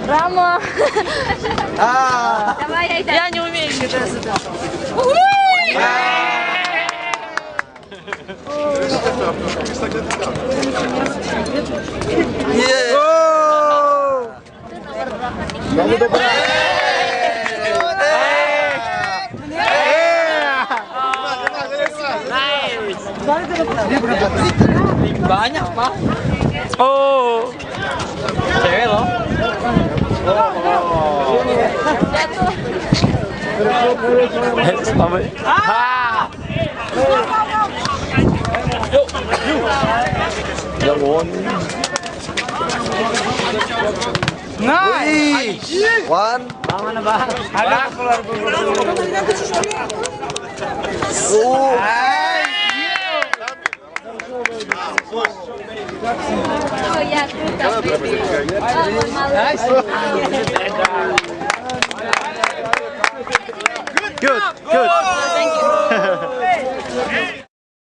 Ramo. Я не умею считать. Banyak, Pak. Oh. Cewek loh. Nice. One. Mana, Bang? Ada keluar Oh ya, Good, good.